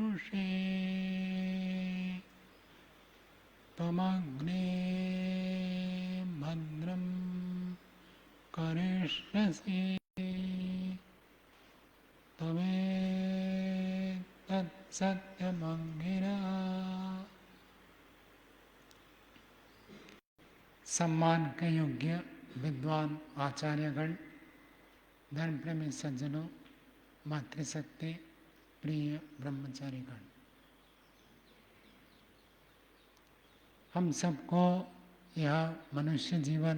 ऋषे त्वमग्ने भद्रं करिष्यसि त्वमेतत् सत्यमङ्गिरः। सम्मान के योग्य विद्वान आचार्यगण, धर्म प्रेमी सज्जनों, मातृशक्ति प्रिय ब्रह्मचारीगण, हम सबको यह मनुष्य जीवन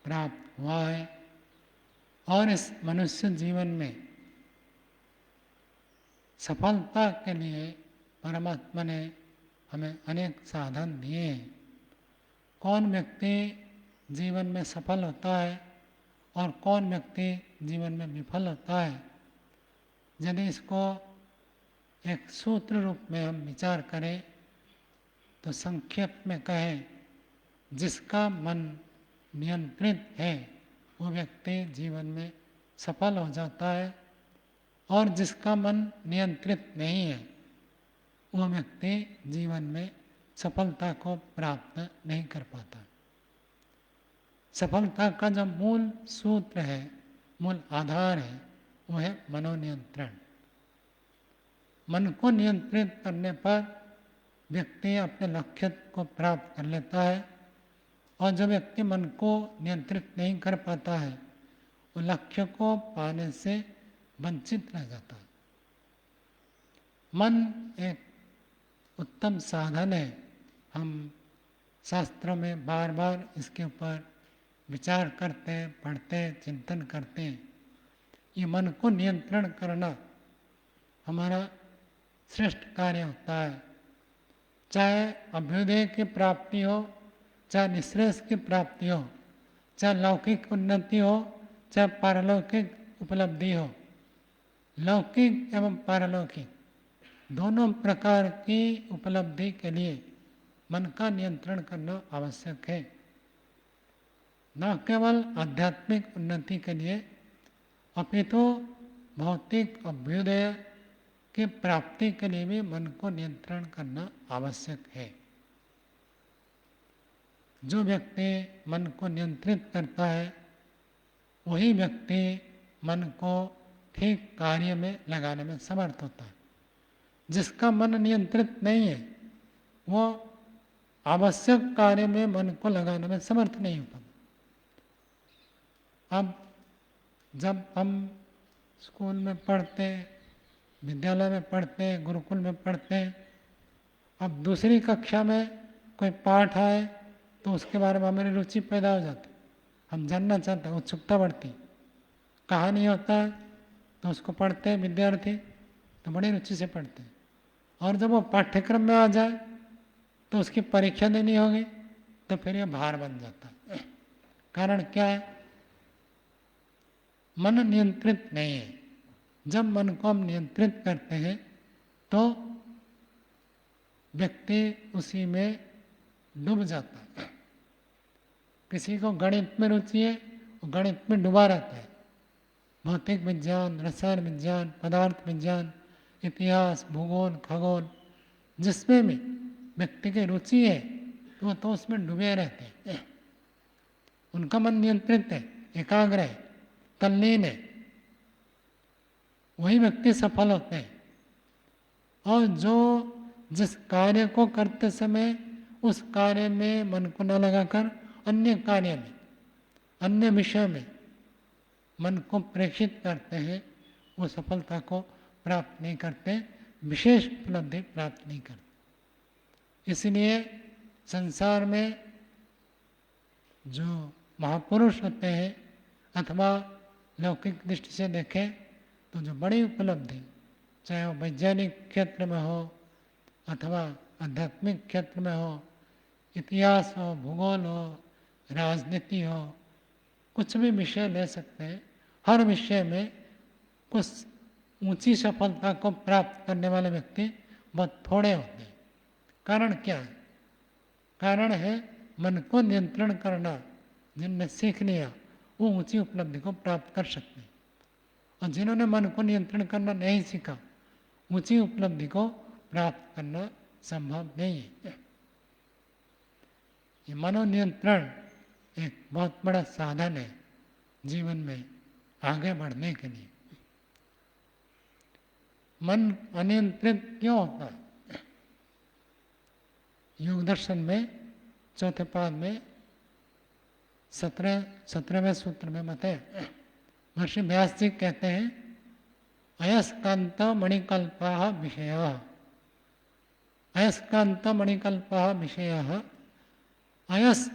प्राप्त हुआ है और इस मनुष्य जीवन में सफलता के लिए परमात्मा ने हमें अनेक साधन दिए हैं। कौन व्यक्ति जीवन में सफल होता है और कौन व्यक्ति जीवन में विफल होता है, यदि इसको एक सूत्र रूप में हम विचार करें तो संक्षेप में कहें, जिसका मन नियंत्रित है वो व्यक्ति जीवन में सफल हो जाता है और जिसका मन नियंत्रित नहीं है वो व्यक्ति जीवन में सफलता को प्राप्त नहीं कर पाता। सफलता का जो मूल सूत्र है, मूल आधार है, वो है मनोनियंत्रण। मन को नियंत्रित करने पर व्यक्ति अपने लक्ष्य को प्राप्त कर लेता है और जो व्यक्ति मन को नियंत्रित नहीं कर पाता है वो लक्ष्य को पाने से वंचित रह जाता है। मन एक उत्तम साधन है। हम शास्त्रों में बार बार इसके ऊपर विचार करते हैं, पढ़ते हैं, चिंतन करते हैं। ये मन को नियंत्रण करना हमारा श्रेष्ठ कार्य होता है। चाहे अभ्युदय की प्राप्ति हो, चाहे निःश्रेयस की प्राप्ति हो, चाहे लौकिक उन्नति हो, चाहे पारलौकिक उपलब्धि हो। लौकिक एवं पारलौकिक दोनों प्रकार की उपलब्धि के लिए मन का नियंत्रण करना आवश्यक है। न केवल आध्यात्मिक उन्नति के लिए अपितु भौतिक अभ्युदय की प्राप्ति के लिए भी मन को नियंत्रण करना आवश्यक है। जो व्यक्ति मन को नियंत्रित करता है वही व्यक्ति मन को ठीक कार्य में लगाने में समर्थ होता है। जिसका मन नियंत्रित नहीं है वो आवश्यक कार्य में मन को लगाने में समर्थ नहीं होता। अब जब हम स्कूल में पढ़ते, विद्यालय में पढ़ते, गुरुकुल में पढ़ते, अब दूसरी कक्षा में कोई पाठ आए तो उसके बारे में हमारी रुचि पैदा हो जाती, हम जानना चाहते हैं, उत्सुकता बढ़ती। कहानी होता है तो उसको पढ़ते हैं विद्यार्थी तो बड़ी रुचि से पढ़ते हैं, और जब वो पाठ्यक्रम में आ जाए तो उसकी परीक्षा देनी होगी तो फिर ये भार बन जाता है। कारण क्या है? मन नियंत्रित नहीं है। जब मन को हम नियंत्रित करते हैं तो व्यक्ति उसी में डूब जाता है। किसी को गणित में रुचि है, वो गणित में डूबा रहता है। भौतिक विज्ञान, रसायन विज्ञान, पदार्थ विज्ञान, इतिहास, भूगोल, खगोल, जिसमें भी व्यक्ति की रुचि है तो उसमें डूबे रहते हैं। उनका मन नियंत्रित है, एकाग्र है, तल्लीन है, वही व्यक्ति सफल होते हैं। और जो जिस कार्य को करते समय उस कार्य में मन को न लगाकर अन्य कार्य में, अन्य विषय में मन को प्रेषित करते हैं, वो सफलता को प्राप्त नहीं करते, विशेष उपलब्धि प्राप्त नहीं करते। इसलिए संसार में जो महापुरुष होते हैं अथवा लौकिक दृष्टि से देखें तो जो बड़ी उपलब्धि, चाहे वो वैज्ञानिक क्षेत्र में हो अथवा आध्यात्मिक क्षेत्र में हो, इतिहास हो, भूगोल हो, राजनीति हो, कुछ भी विषय ले सकते हैं। हर विषय में कुछ ऊंची सफलता को प्राप्त करने वाले व्यक्ति बहुत थोड़े होते हैं। कारण क्या है? कारण है मन को नियंत्रण करना। जिनने सीख लिया वो ऊंची उपलब्धि को प्राप्त कर सकते हैं, और जिन्होंने मन को नियंत्रण करना नहीं सीखा ऊंची उपलब्धि को प्राप्त करना संभव नहीं है। ये मनोनियंत्रण एक बहुत बड़ा साधन है जीवन में आगे बढ़ने के लिए। मन अनियंत्रित क्यों होता है? योग दर्शन में चौथे पाद में 17वें सूत्र में मत है, महर्षि व्यास जी कहते हैं अयस्कांत मणिकल्पा विषय, अयस्कांत मणिकल्पा विषय अयस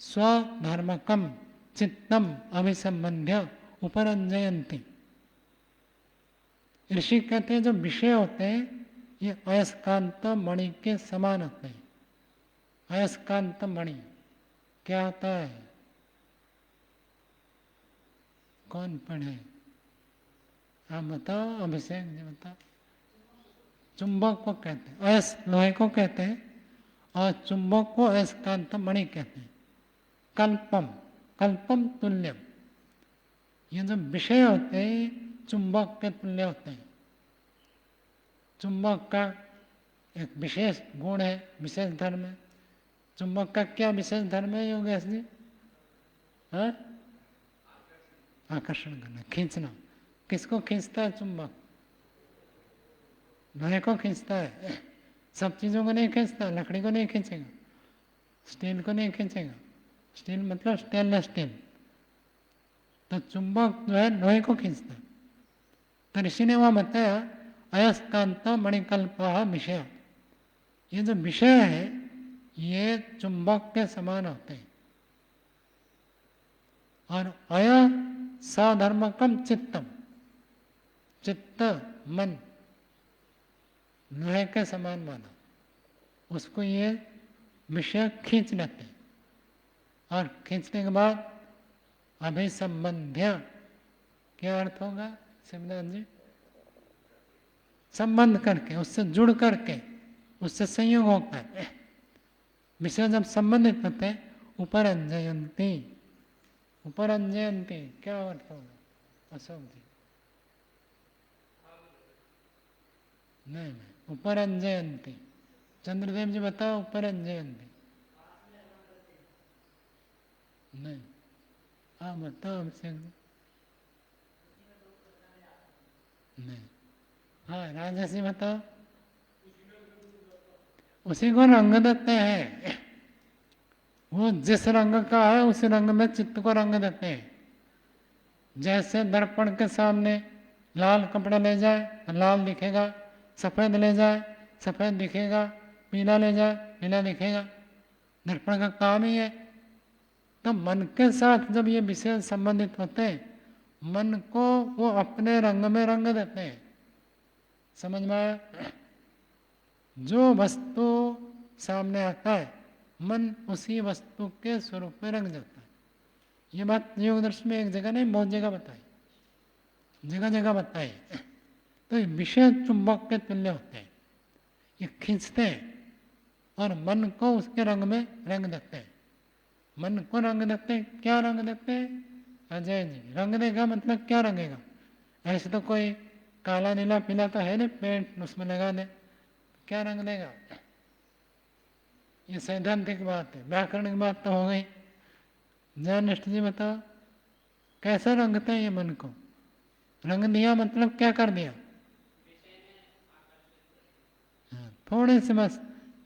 स्वधर्मकम चित्तम अभिसंबंध्य उपरंजयंती। ऋषि कहते हैं जो विषय होते हैं ये अयस्कांत मणि के समान होते हैं। अयस्कांत मणि क्या होता है? कौन पढ़े? आप बताओ, अभिषेक जी बताओ। चुंबक को कहते हैं, अयस लोहे को कहते हैं और चुंबक को अयस्कांत मणि कहते हैं। कल्पम, कल्पम तुल्यम, ये जो विषय होते हैं चुंबक के तुल्य होते हैं। चुंबक का एक विशेष गुण है, विशेष धर्म है। चुंबक का क्या विशेष धर्म है योगेश जी? हाँ, आकर्षण करना, खींचना। किसको खींचता है चुंबक? लोहे को खींचता है, सब चीजों को नहीं खींचता। लकड़ी को नहीं खींचेगा, स्टील को नहीं खींचेगा। स्टील मतलब स्टेनलेस स्टील। तो चुंबक जो है लोहे को खींचता है। तो ऋषि ने वहां बताया अयस्कांत मणिकल्पा विषय, ये जो विषय है ये चुंबक के समान होते हैं। और अय सधर्मकम चित्तम, चित्त मन लोहे के समान माना, उसको ये विषय खींच लेते हैं। और खींचने के बाद अभिसंबंध्य, क्या अर्थ होगा शिवनाथ जी? संबंध करके, उससे जुड़ करके, उससे संयोग होकर विषय जब संबंधित होते हैं उपरंजयंती, उपरंजयंती क्या अर्थ होगा अशोक जी? नहीं, उपरंजयंती। चंद्रदेव जी बताओ, उपरंजयंती। नहीं, आप बताओ अभिषेक जी। नहीं, हाँ राजेश जी बताओ। उसी को रंग देते हैं, वो जिस रंग का है उसी रंग में चित्त को रंग देते हैं। जैसे दर्पण के सामने लाल कपड़ा ले जाए तो लाल दिखेगा, सफेद ले जाए सफेद दिखेगा, पीला ले जाए पीला दिखेगा। दर्पण का काम ही है। तो मन के साथ जब ये विषय संबंधित होते हैं, मन को वो अपने रंग में रंग देते हैं। समझ में आया? जो वस्तु सामने आता है मन उसी वस्तु के स्वरूप में रंग जाता है। ये बात योग दर्शन में एक जगह नहीं बहुत जगह बताई, जगह जगह बताई। तो ये विषय चुंबक के तुल्य होते हैं, ये खींचते हैं और मन को उसके रंग में रंग देते हैं। मन को रंग देते हैं, क्या रंग देते हैं अजय जी? रंग देगा मतलब क्या रंगेगा? ऐसे तो कोई काला नीला पीला तो है नहीं, पेंट उसमें लगा दे, क्या रंग देगा? ये सैद्धांतिक बात है, व्याकरण की बात तो हो गई। ज्ञानिष्ठ जी बताओ, कैसे रंगते हैं ये मन को? रंग दिया मतलब क्या कर दिया? थोड़े से बस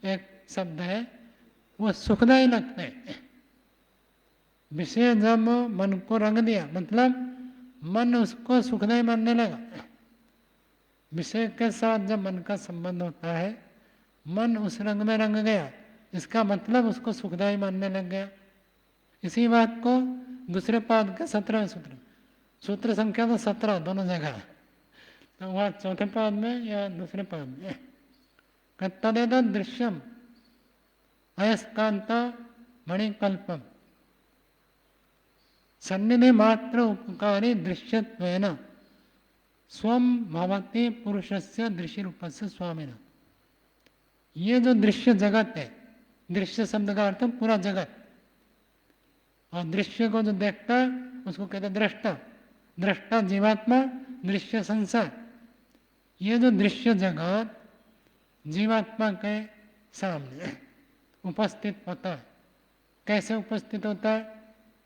एक शब्द है, वो सुखदायी लगते हैं। विषय जब मन को रंग दिया मतलब मन उसको सुखदायी मानने लगा। विषय के साथ जब मन का संबंध होता है, मन उस रंग में रंग गया, इसका मतलब उसको सुखदायी मानने लग गया। इसी बात को दूसरे पाद के 17वें सूत्र, सूत्र संख्या तो 17 दोनों जगह, तो वह चौथे पाद में या दूसरे पाद में तदेद दृश्यम अयस्कांत मणिकल्पम सन्निधि मात्र उपकारी दृश्यत्वेन स्वम भवति पुरुषस्य दृश्य रूपस्य स्वामिना। ये जो दृश्य जगत है, दृश्य शब्द का अर्थ पूरा जगत, और दृश्य को जो देखता है उसको कहते हैं दृष्टा। दृष्टा जीवात्मा, दृश्य संसार। ये जो दृश्य जगत जीवात्मा के सामने उपस्थित होता है। कैसे उपस्थित होता है?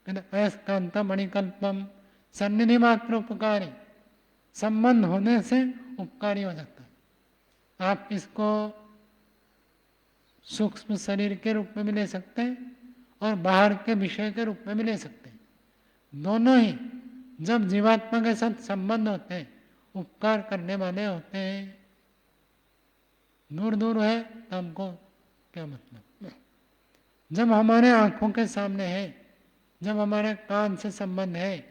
अयस्कांत मणिकल्पम सन्निधि मात्र उपकारी, संबंध होने से उपकारी हो जाता है। आप इसको सूक्ष्म शरीर के रूप में भी ले सकते हैं और बाहर के विषय के रूप में भी ले सकते हैं। दोनों ही जब जीवात्मा के साथ संबंध होते हैं, उपकार करने वाले होते हैं। दूर दूर है तो हमको क्या मतलब? जब हमारे आंखों के सामने है, जब हमारे कान से संबंध है,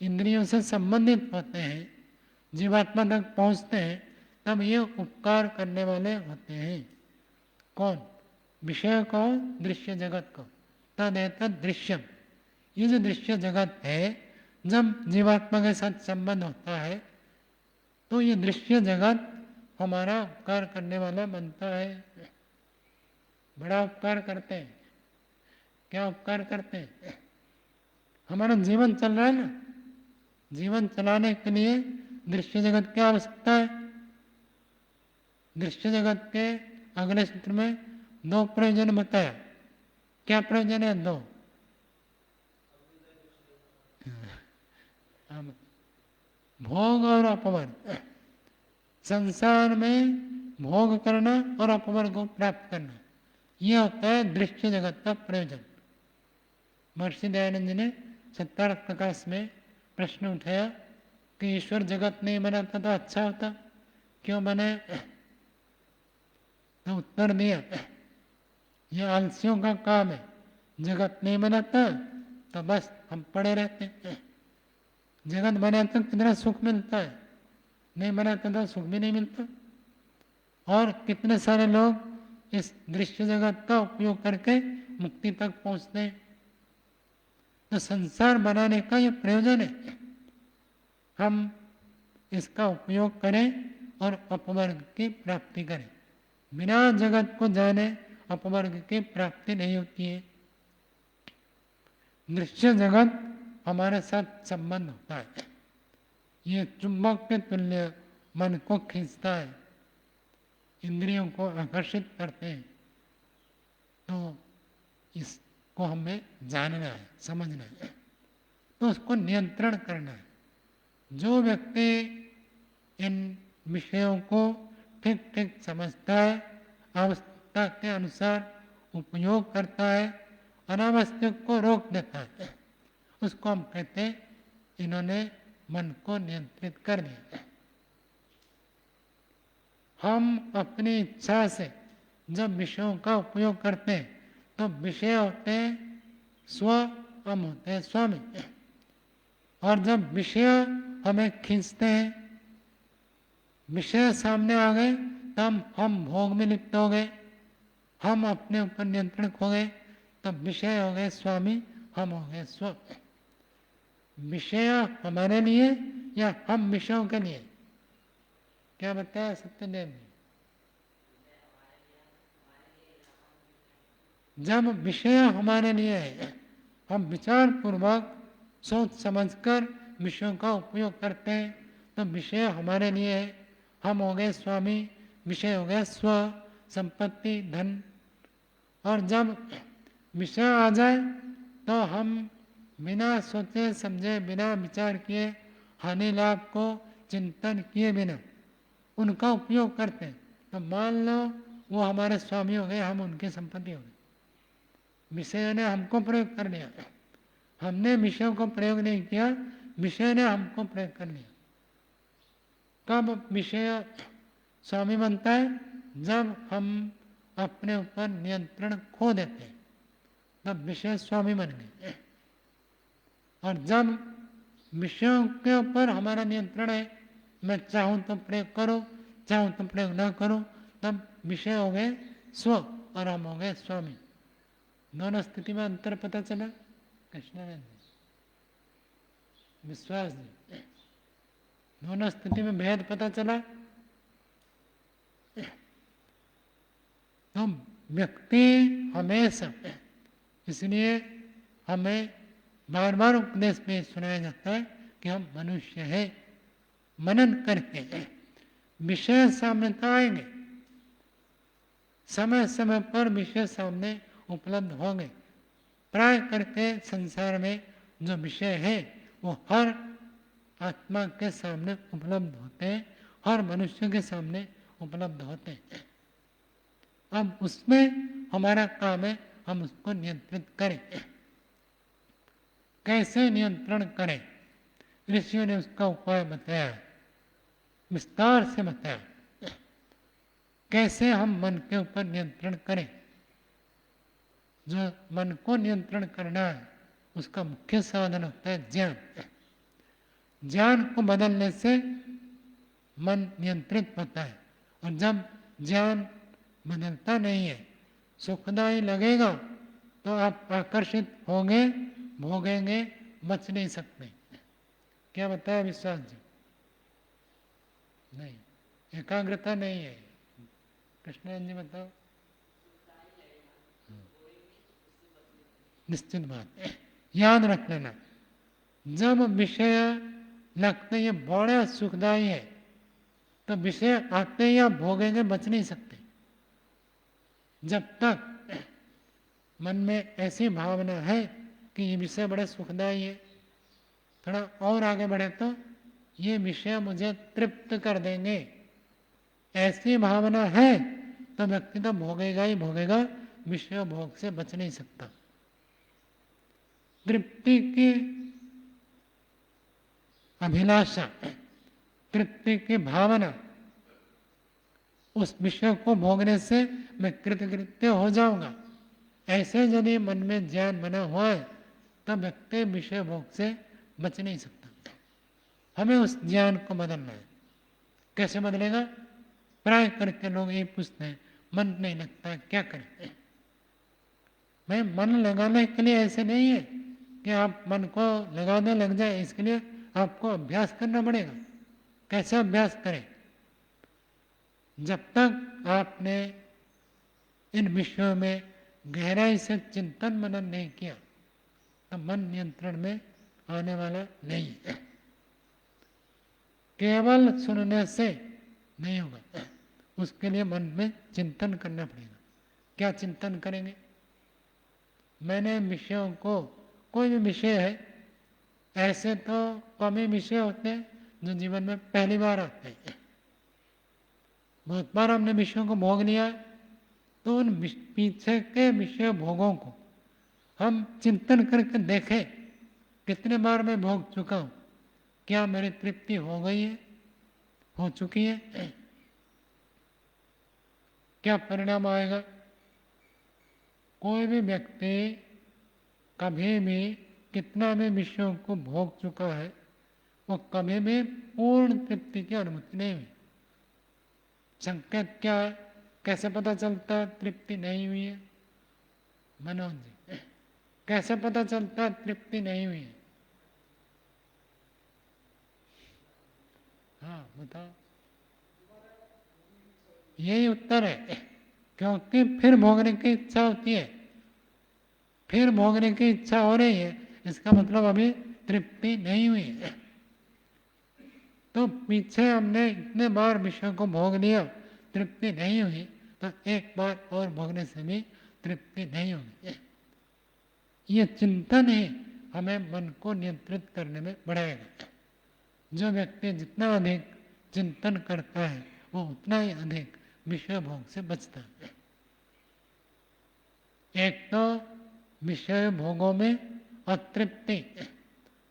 इंद्रियों से संबंधित होते हैं, जीवात्मा तक पहुंचते हैं, तब ये उपकार करने वाले होते हैं। कौन? विषय को, दृश्य जगत को। तदेतद दृश्यम, ये जो दृश्य जगत है, जब जीवात्मा के साथ संबंध होता है तो ये दृश्य जगत हमारा उपकार करने वाला बनता है। बड़ा उपकार करते हैं। क्या उपकार करते हैं? हमारा जीवन चल रहा है ना, जीवन चलाने के लिए दृश्य जगत की आवश्यकता है। दृश्य जगत के अगले सूत्र में 2 प्रयोजन बताया। क्या प्रयोजन है? 2। भोग और अपवर्ग। संसार में भोग करना और अपवर्ग को प्राप्त करना, यह होता है दृश्य जगत का प्रयोजन। महर्षि दयानंद जी ने सत्यार्थ प्रकाश में प्रश्न उठाया कि ईश्वर जगत नहीं बनाता तो अच्छा होता, क्यों बनाया? तो उत्तर दिया, यह आलसियों का काम है। जगत नहीं बनाता तो बस हम पड़े रहते हैं। जगत बनाता तो कितना सुख मिलता है, नहीं बनाता तो सुख भी नहीं मिलता। और कितने सारे लोग इस दृश्य जगत का उपयोग करके मुक्ति तक पहुंचते हैं। तो संसार बनाने का ये प्रयोजन है। हम इसका उपयोग करें और अपवर्ग की प्राप्ति करें। बिना जगत को जाने अपवर्ग की प्राप्ति नहीं होती है। दृश्य जगत हमारे साथ संबंध होता है। ये चुंबक के तुल्य मन को खींचता है, इंद्रियों को आकर्षित करते हैं। तो इसको हमें जानना है, समझना है, तो उसको नियंत्रण करना है। जो व्यक्ति इन विषयों को ठीक ठीक समझता है, आवश्यकता के अनुसार उपयोग करता है, अनावश्यक को रोक देता है, उसको हम कहते हैं इन्होंने मन को नियंत्रित कर दिया। हम अपनी इच्छा से जब विषयों का उपयोग करते हैं तो विषय होते हैं स्व, हम होते हैं स्वामी। और जब विषय हमें खींचते हैं, विषय सामने आ गए, तब हम भोग में लिप्त हो गए, हम अपने ऊपर नियंत्रण खो गए, तब विषय हो गए स्वामी, हम हो गए स्व। विषय हमारे लिए या हम विषयों के लिए? क्या बताया सत्यदेव ने? जब विषय हमारे लिए है, हम विचार पूर्वक सोच समझकर विषयों का उपयोग करते हैं, तो विषय हमारे लिए है, हम हो गए स्वामी, विषय हो गए स्व, संपत्ति, धन। और जब विषय आ जाए तो हम बिना सोचे समझे, बिना विचार किए, हानि लाभ को चिंतन किए बिना उनका उपयोग करते हैं। तो मान लो वो हमारे स्वामी हो गए, हम उनकी संपत्ति हो गए। विषय ने हमको प्रयोग कर लिया, हमने विषयों को प्रयोग नहीं किया, विषय ने हमको प्रयोग कर लिया। कब विषय स्वामी बनता है? जब हम अपने ऊपर नियंत्रण खो देते हैं, तब विषय स्वामी बन गए। और जब विषयों के ऊपर हमारा नियंत्रण है, मैं चाहूं तो प्रयोग करूं, चाहूं तो प्रयोग ना करूं, तब विषय हो गए स्व और हम हो गए स्वामी। दोनों स्थिति में अंतर पता चला? कृष्णानंद जी, विश्वास जी, दोनों स्थिति में भेद पता चला? तो व्यक्ति हमेशा, इसलिए हमें बार बार उपदेश में सुनाया जाता है कि हम मनुष्य हैं, मनन करके विषय सामने आएंगे, समय समय पर विषय सामने उपलब्ध होंगे। प्राय करके संसार में जो विषय है वो हर आत्मा के सामने उपलब्ध होते हैं, हर मनुष्य के सामने उपलब्ध होते हैं। अब उसमें हमारा काम है हम उसको नियंत्रित करें। कैसे नियंत्रण करें, ऋषियों ने उसका उपाय बताया, विस्तार से बताया। कैसे हम मन के ऊपर नियंत्रण करें। जो मन को नियंत्रण करना है उसका मुख्य साधन होता है ज्ञान। ज्ञान को बदलने से मन नियंत्रित होता है, और जब ज्ञान बदलता नहीं है, सुखदायी लगेगा तो आप आकर्षित होंगे, भोगेंगे, बच नहीं सकते। क्या बताया विश्वास जी? नहीं, एकाग्रता नहीं है। कृष्ण जी बताओ। निश्चित बात, याद रख लेना, जब विषय लगते ये बड़ा सुखदायी है तो विषय आते ही आप भोगेंगे, बच नहीं सकते। जब तक मन में ऐसी भावना है कि ये विषय बड़े सुखदायी है, थोड़ा और आगे बढ़े तो ये विषय मुझे तृप्त कर देंगे, ऐसी भावना है तो व्यक्ति तो भोगेगा ही भोगेगा, विषय भोग से बच नहीं सकता। तृप्ति की अभिलाषा, तृप्ति की भावना, उस विषय को भोगने से मैं कृतकृत्य हो जाऊंगा, ऐसे यदि मन में ज्ञान बना हुआ है तब व्यक्ति विषय भोग से बच नहीं सकता। हमें उस ज्ञान को बदलना है। कैसे बदलेगा? प्राय करके लोग यही पूछते हैं, मन नहीं लगता, क्या करें? मैं मन लगाने के लिए ऐसे नहीं है कि आप मन को लगाने लग जाए, इसके लिए आपको अभ्यास करना पड़ेगा। कैसे अभ्यास करें? जब तक आपने इन विषयों में गहराई से चिंतन मनन नहीं किया तो मन नियंत्रण में आने वाला नहीं है। केवल सुनने से नहीं होगा, उसके लिए मन में चिंतन करना पड़ेगा। क्या चिंतन करेंगे? मैंने विषयों को, कोई भी विषय है, ऐसे तो कम ही विषय होते हैं जो जीवन में पहली बार आते हैं। बहुत बार हमने विषयों को भोग लिया, तो उन पीछे के विषय भोगों को हम चिंतन करके देखें, कितने बार मैं भोग चुका हूं, क्या मेरी तृप्ति हो गई है, हो चुकी है, क्या परिणाम आएगा? कोई भी व्यक्ति कभी भी कितना भी विषयों को भोग चुका है, वो कभी भी पूर्ण तृप्ति की अनुभूति नहीं हुई। संकेत क्या है? कैसे पता चलता है तृप्ति नहीं हुई है? मनोज जी, कैसे पता चलता है तृप्ति नहीं हुई है? हाँ बताओ। यही उत्तर है, क्योंकि फिर भोगने की इच्छा होती है, फिर भोगने की इच्छा हो रही है, इसका मतलब अभी तृप्ति नहीं हुई है। तो पीछे हमने इतने बार विषय को भोग लिया, तृप्ति नहीं हुई, तो एक बार और भोगने से भी तृप्ति नहीं होगी। ये चिंतन ही हमें मन को नियंत्रित करने में बढ़ाएगा। जो व्यक्ति जितना अधिक चिंतन करता है वो उतना ही अधिक विषय भोग से बचता है। एक तो विषय भोगों में अतृप्ति,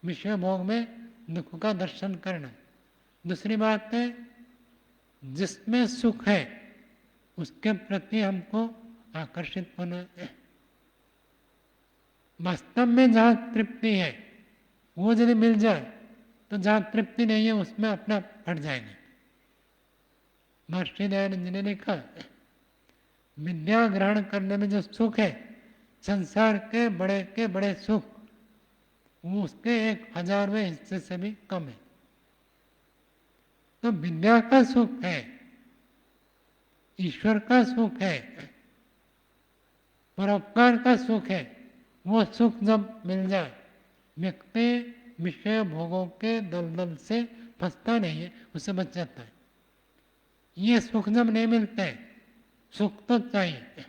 विषय भोग में दुख का दर्शन करना। दूसरी बात है, जिसमें सुख है उसके प्रति हमको आकर्षित होना है। वास्तव में जहाँ तृप्ति है वो यदि मिल जाए तो जहाँ तृप्ति नहीं है उसमें अपना हट जाएंगे। महर्षि दयानंद जी ने लिखा, विद्या ग्रहण करने में जो सुख है, संसार के बड़े सुख वो उसके 1000वें हिस्से से भी कम है। तो विद्या का सुख है, ईश्वर का सुख है, परोपकार का सुख है, वो सुख जब मिल जाए व्यक्ति विषय भोगों के दलदल से फंसता नहीं है, उससे बच जाता है। ये सुख जब नहीं मिलते सुख तो चाहिए,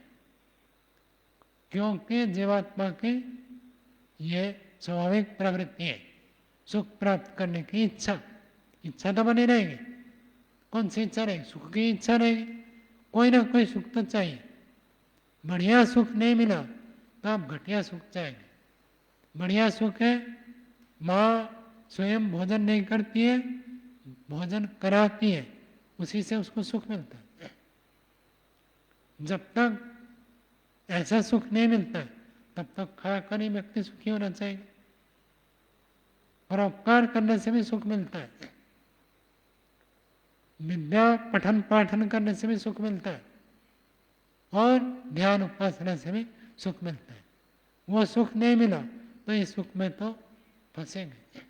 क्योंकि जीवात्मा की ये स्वाभाविक प्रवृत्ति है, सुख प्राप्त करने की इच्छा। इच्छा तो बनी रहेगी। कौन सी इच्छा रहेगी? सुख की इच्छा रहेगी। कोई ना कोई सुख तो चाहिए। बढ़िया सुख नहीं मिला तो आप घटिया सुख चाहेंगे। बढ़िया सुख है, माँ स्वयं भोजन नहीं करती है, भोजन कराती है, उसी से उसको सुख मिलता है। जब तक ऐसा सुख नहीं मिलता है तब तक खाकर ही व्यक्ति सुखी होना चाहिए। परोपकार करने से भी सुख मिलता है, विद्या पठन पाठन करने से भी सुख मिलता है, और ध्यान उपासना से भी सुख मिलता है। वो सुख नहीं मिला तो इस सुख में तो फंसेंगे।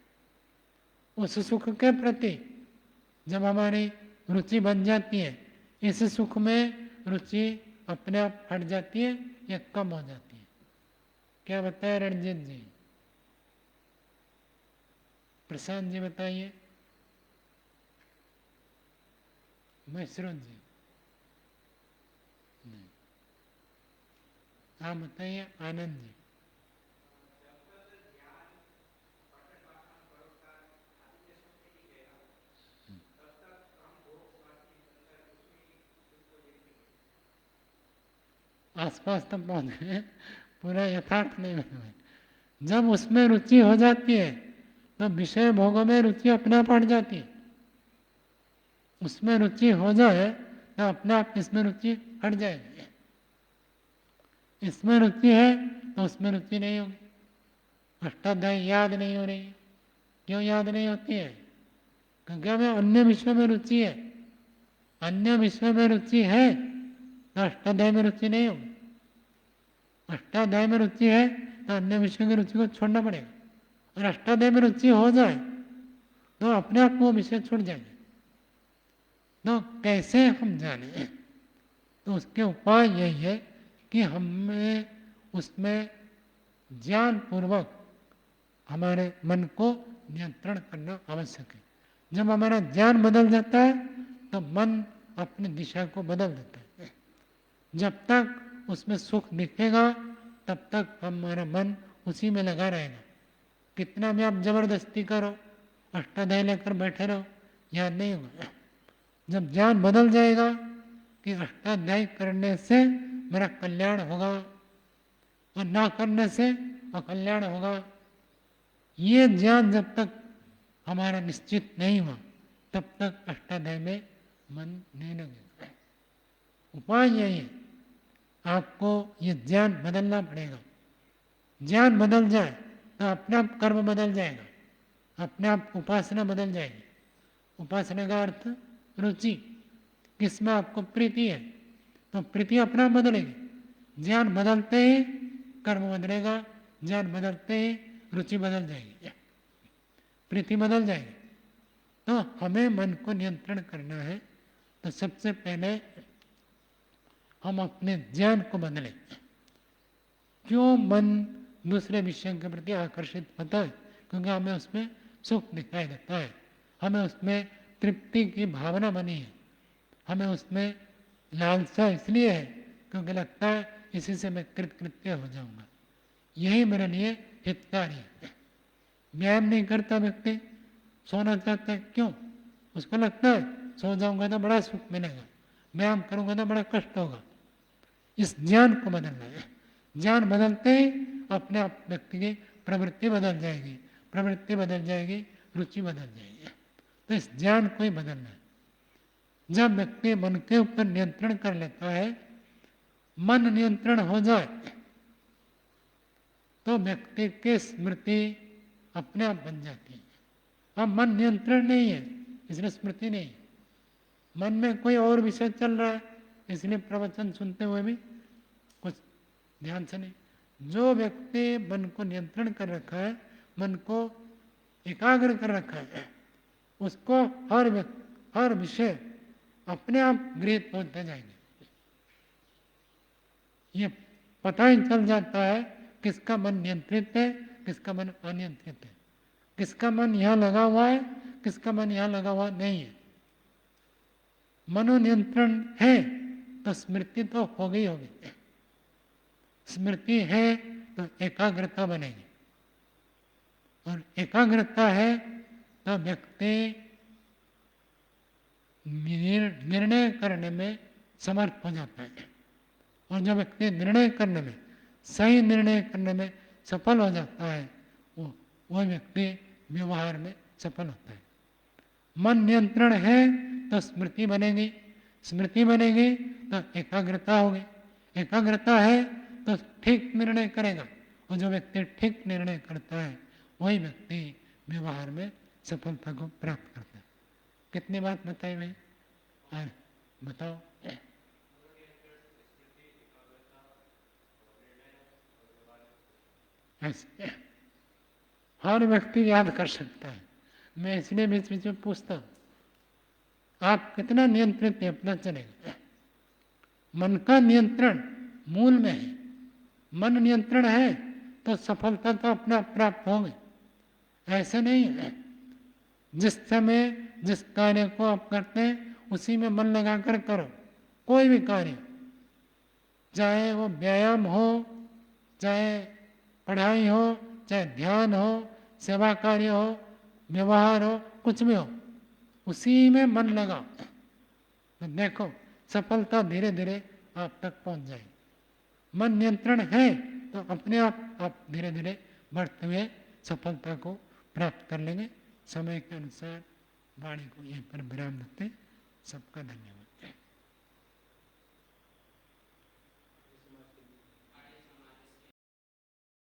उस सुख के प्रति जब हमारी रुचि बन जाती है, इस सुख में रुचि अपने आप हट जाती है या कम हो जाती है। क्या बताए रणजीत जी? प्रशांत जी बताइए। मशरूम जी नहीं। आप बताइए आनंद जी। आसपास तक पहुंचे हैं, पूरा यथार्थ नहीं हुआ। जब उसमें रुचि हो जाती है तो विषय भोगों में रुचि अपने आप हट जाती है। उसमें रुचि हो जाए तो अपने आप इसमें रुचि हट जाएगी। इसमें रुचि है तो उसमें रुचि नहीं होगी। अष्टाध्यायी याद नहीं हो रही। क्यों याद नहीं होती है? क्योंकि हमें अन्य विषयों में रुचि है। अन्य विषयों में रुचि है तो अष्टाध्याय में रुचि नहीं होगी। अष्टाध्याय में रुचि है तो अन्य विषयों की रुचि को छोड़ना पड़ेगा। और अष्टाध्याय में रुचि हो जाए तो अपने आप वो विषय छूट जाएंगे। तो कैसे हम जाने? तो उसके उपाय यही है कि हमें उसमें ज्ञान पूर्वक हमारे मन को नियंत्रण करना आवश्यक है। जब हमारा ज्ञान बदल जाता है तो मन अपनी दिशा को बदल देता है। जब तक उसमें सुख दिखेगा तब तक हमारा मन उसी में लगा रहेगा। कितना भी आप जबरदस्ती करो, अष्टाध्याय लेकर बैठे रहो, याद नहीं होगा। जब ज्ञान बदल जाएगा कि अष्टाध्याय करने से मेरा कल्याण होगा और ना करने से अकल्याण होगा, ये ज्ञान जब तक हमारा निश्चित नहीं हुआ तब तक अष्टाध्याय में मन नहीं लगेगा। उपाय यही है, आपको ये ज्ञान बदलना पड़ेगा। ज्ञान बदल जाए तो अपने आप कर्म बदल जाएगा, अपने आप उपासना बदल जाएगी। उपासना का अर्थ रुचि, किसमें आपको प्रीति है तो प्रीति अपना बदलेगी। ज्ञान बदलते ही कर्म बदलेगा, ज्ञान बदलते ही रुचि बदल जाएगी, प्रीति बदल जाएगी। तो हमें मन को नियंत्रण करना है। तो सबसे पहले हम अपने ज्ञान को बदलें। क्यों मन दूसरे विषयों के प्रति आकर्षित होता है? क्योंकि हमें उसमें सुख दिखाई देता है, हमें उसमें तृप्ति की भावना बनी है, हमें उसमें लालसा इसलिए है क्योंकि लगता है इसी से मैं कृतकृत्य हो जाऊंगा, यही मेरे लिए हितकारी है। व्यायाम नहीं करता व्यक्ति, सोना चाहता है, क्यों? उसको लगता है सो जाऊंगा तो बड़ा सुख मिलेगा, व्यायाम करूंगा तो बड़ा कष्ट होगा। इस ज्ञान को बदलना है। ज्ञान बदलते ही अपने आप व्यक्ति की प्रवृत्ति बदल जाएगी, प्रवृत्ति बदल जाएगी, रुचि बदल जाएगी। तो इस ज्ञान को ही बदलना है। जब व्यक्ति मन के ऊपर नियंत्रण कर लेता है, मन नियंत्रण हो जाए तो व्यक्ति की स्मृति अपने आप बन जाती है। अब मन नियंत्रण नहीं है इसलिए स्मृति नहीं है। मन में कोई और विषय चल रहा है इसलिए प्रवचन सुनते हुए भी कुछ ध्यान से नहीं। जो व्यक्ति मन को नियंत्रण कर रखा है, मन को एकाग्र कर रखा है, उसको हर विषय अपने आप गृहित होते जाएंगे। ये पता ही चल जाता है किसका मन नियंत्रित है, किसका मन अनियंत्रित है, किसका मन यहाँ लगा हुआ है, किसका मन यहाँ लगा हुआ नहीं है। मनोनियंत्रण है तो स्मृति तो होगी होगी। स्मृति है तो एकाग्रता बनेगी, और एकाग्रता है तो व्यक्ति निर्णय करने में समर्थ हो जाता है। और जो व्यक्ति निर्णय करने में, सही निर्णय करने में सफल हो जाता है, वो व्यक्ति व्यवहार में सफल होता है। मन नियंत्रण है तो स्मृति बनेगी, स्मृति बनेगी तो एकाग्रता होगी, एकाग्रता है तो ठीक निर्णय करेगा, और जो व्यक्ति ठीक निर्णय करता है वही व्यक्ति व्यवहार में सफलता को प्राप्त करता है। कितनी बात बताई भाई? और बताओ। ऐसे हर व्यक्ति याद कर सकता है। मैं इसलिए बीच बीच में पूछता हूँ, आप कितना नियंत्रित है अपना चलेगा। मन का नियंत्रण मूल में है। मन नियंत्रण है तो सफलता तो अपना प्राप्त होगी। ऐसे नहीं है, जिस समय जिस कार्य को आप करते हैं उसी में मन लगाकर करो। कोई भी कार्य, चाहे वो व्यायाम हो, चाहे पढ़ाई हो, चाहे ध्यान हो, सेवा कार्य हो, व्यवहार हो, कुछ भी हो, उसी में मन लगाओ तो देखो सफलता धीरे धीरे आप तक पहुंच जाएगी। मन नियंत्रण है तो अपने आप धीरे धीरे बढ़ते हुए सफलता को प्राप्त कर लेंगे। समय के अनुसार वाणी को यहीं पर विराम देते। सबका धन्यवाद।